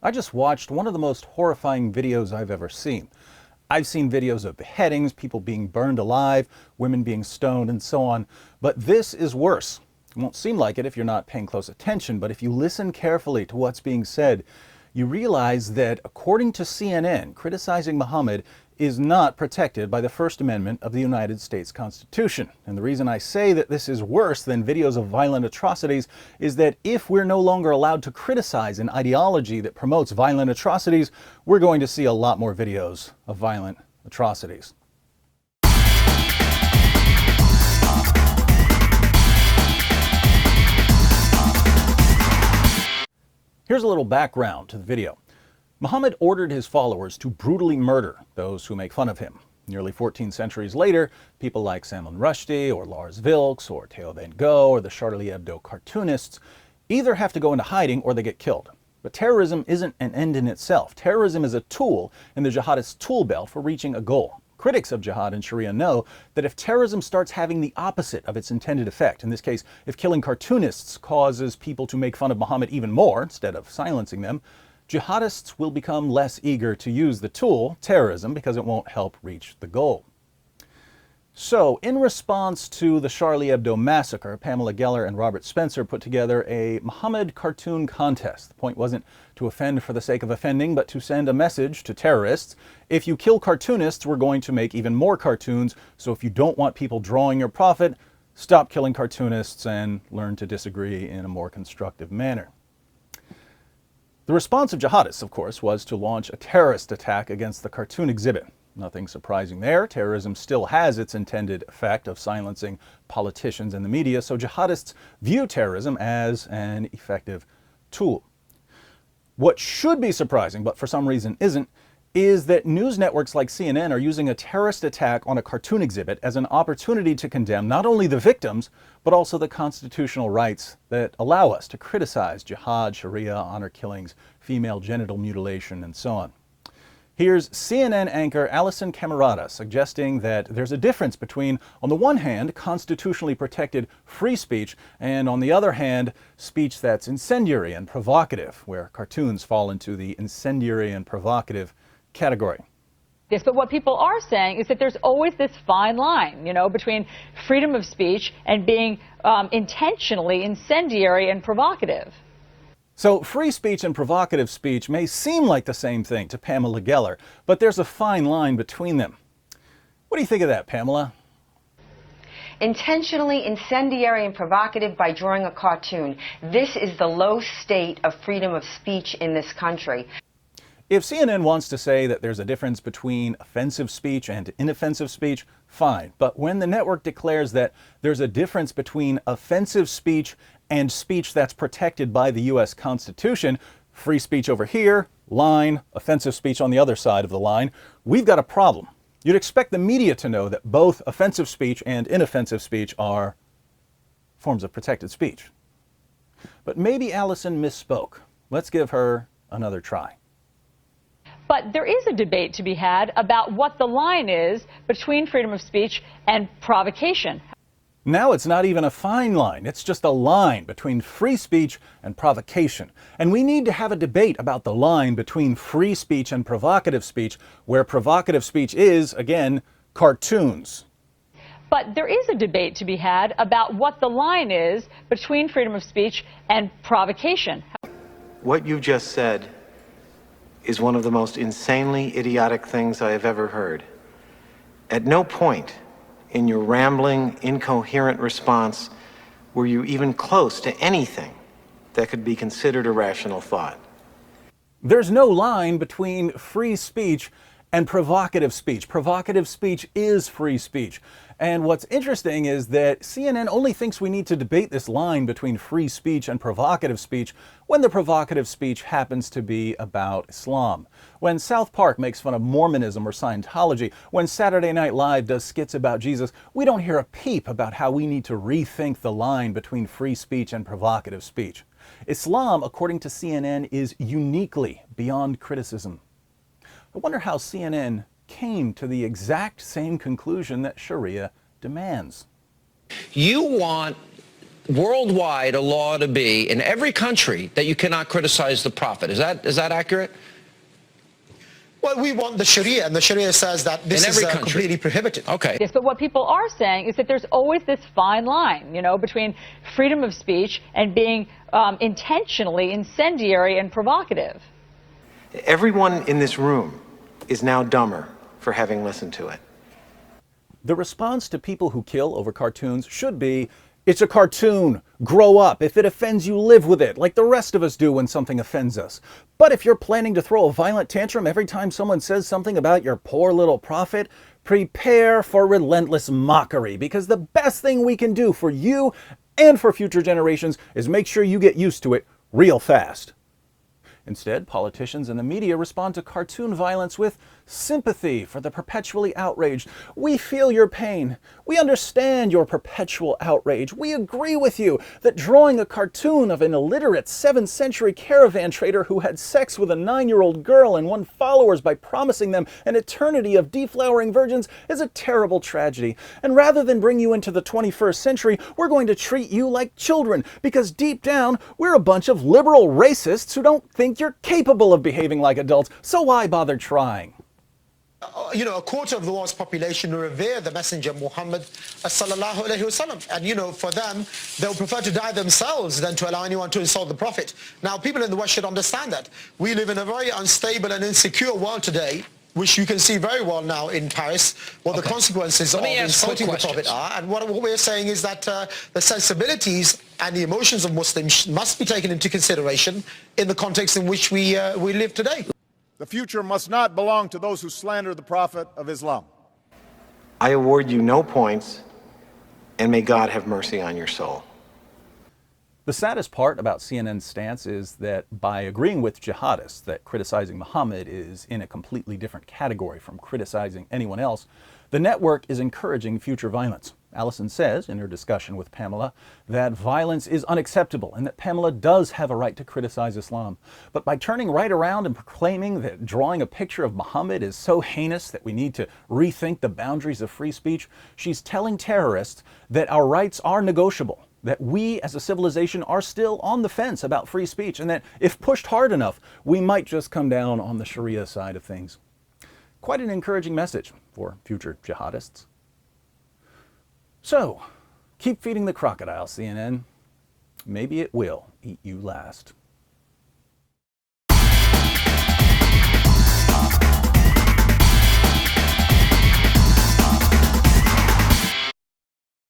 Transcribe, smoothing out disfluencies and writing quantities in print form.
I just watched one of the most horrifying videos I've ever seen. I've seen videos of beheadings, people being burned alive, women being stoned, and so on. But this is worse. It won't seem like it if you're not paying close attention, but if you listen carefully to what's being said, you realize that according to CNN, criticizing Muhammad is not protected by the First Amendment of the United States Constitution. And the reason I say that this is worse than videos of violent atrocities is that if we're no longer allowed to criticize an ideology that promotes violent atrocities, we're going to see a lot more videos of violent atrocities. Here's a little background to the video. Muhammad ordered his followers to brutally murder those who make fun of him. Nearly 14 centuries later, people like Salman Rushdie or Lars Vilks or Theo van Gogh or the Charlie Hebdo cartoonists either have to go into hiding or they get killed. But terrorism isn't an end in itself. Terrorism is a tool in the jihadist's tool belt for reaching a goal. Critics of jihad and Sharia know that if terrorism starts having the opposite of its intended effect, in this case, if killing cartoonists causes people to make fun of Muhammad even more instead of silencing them, jihadists will become less eager to use the tool, terrorism, because it won't help reach the goal. So, in response to the Charlie Hebdo massacre, Pamela Geller and Robert Spencer put together a Muhammad cartoon contest. The point wasn't to offend for the sake of offending, but to send a message to terrorists. If you kill cartoonists, we're going to make even more cartoons, so if you don't want people drawing your prophet, stop killing cartoonists and learn to disagree in a more constructive manner. The response of jihadists, of course, was to launch a terrorist attack against the cartoon exhibit. Nothing surprising there. Terrorism still has its intended effect of silencing politicians and the media, so jihadists view terrorism as an effective tool. What should be surprising, but for some reason isn't, is that news networks like CNN are using a terrorist attack on a cartoon exhibit as an opportunity to condemn not only the victims, but also the constitutional rights that allow us to criticize jihad, Sharia, honor killings, female genital mutilation, and so on. Here's CNN anchor Alisyn Camerota suggesting that there's a difference between, on the one hand, constitutionally protected free speech, and on the other hand, speech that's incendiary and provocative, where cartoons fall into the incendiary and provocative category. Yes, but what people are saying is that there's always this fine line, between freedom of speech and being intentionally incendiary and provocative. So free speech and provocative speech may seem like the same thing to Pamela Geller, but there's a fine line between them. What do you think of that, Pamela? Intentionally incendiary and provocative by drawing a cartoon. This is the low state of freedom of speech in this country. If CNN wants to say that there's a difference between offensive speech and inoffensive speech, fine. But when the network declares that there's a difference between offensive speech and speech that's protected by the U.S. Constitution, free speech over here, line, offensive speech on the other side of the line, we've got a problem. You'd expect the media to know that both offensive speech and inoffensive speech are forms of protected speech. But maybe Alisyn misspoke. Let's give her another try. But there is a debate to be had about what the line is between freedom of speech and provocation. Now it's not even a fine line, it's just a line between free speech and provocation. And we need to have a debate about the line between free speech and provocative speech, where provocative speech is, again, cartoons. But there is a debate to be had about what the line is between freedom of speech and provocation. What you just said is one of the most insanely idiotic things I have ever heard. At no point in your rambling, incoherent response were you even close to anything that could be considered a rational thought. There's no line between free speech and provocative speech. Provocative speech is free speech. And what's interesting is that CNN only thinks we need to debate this line between free speech and provocative speech when the provocative speech happens to be about Islam. When South Park makes fun of Mormonism or Scientology, when Saturday Night Live does skits about Jesus, we don't hear a peep about how we need to rethink the line between free speech and provocative speech. Islam, according to CNN, is uniquely beyond criticism. I wonder how CNN came to the exact same conclusion that Sharia demands. You want worldwide a law to be in every country that you cannot criticize the prophet. Is that accurate? Well, we want the Sharia, and the Sharia says that this is completely prohibited. Okay. Yes, but what people are saying is that there's always this fine line, you know, between freedom of speech and being intentionally incendiary and provocative. Everyone in this room is now dumber for having listened to it. The response to people who kill over cartoons should be, it's a cartoon. Grow up. If it offends you, live with it, like the rest of us do when something offends us. But if you're planning to throw a violent tantrum every time someone says something about your poor little prophet, prepare for relentless mockery, because the best thing we can do for you and for future generations is make sure you get used to it real fast. Instead, politicians and the media respond to cartoon violence with sympathy for the perpetually outraged. We feel your pain. We understand your perpetual outrage. We agree with you that drawing a cartoon of an illiterate 7th century caravan trader who had sex with a 9-year-old girl and won followers by promising them an eternity of deflowering virgins is a terrible tragedy. And rather than bring you into the 21st century, we're going to treat you like children, because deep down, we're a bunch of liberal racists who don't think you're capable of behaving like adults, so why bother trying? You know, a quarter of the world's population revere the Messenger Muhammad sallallahu alaihi wasallam, and you know, for them, they'll prefer to die themselves than to allow anyone to insult the Prophet. Now, people in the West should understand that we live in a very unstable and insecure world today, which you can see very well now in Paris, what the consequences of insulting the Prophet are. And what we're saying is that the sensibilities and the emotions of Muslims must be taken into consideration in the context in which we live today. The future must not belong to those who slander the Prophet of Islam. I award you no points, and may God have mercy on your soul. The saddest part about CNN's stance is that by agreeing with jihadists that criticizing Muhammad is in a completely different category from criticizing anyone else, the network is encouraging future violence. Alisyn says in her discussion with Pamela that violence is unacceptable and that Pamela does have a right to criticize Islam. But by turning right around and proclaiming that drawing a picture of Muhammad is so heinous that we need to rethink the boundaries of free speech, she's telling terrorists that our rights are negotiable, that we as a civilization are still on the fence about free speech, and that if pushed hard enough, we might just come down on the Sharia side of things. Quite an encouraging message for future jihadists. So, keep feeding the crocodile, CNN. Maybe it will eat you last.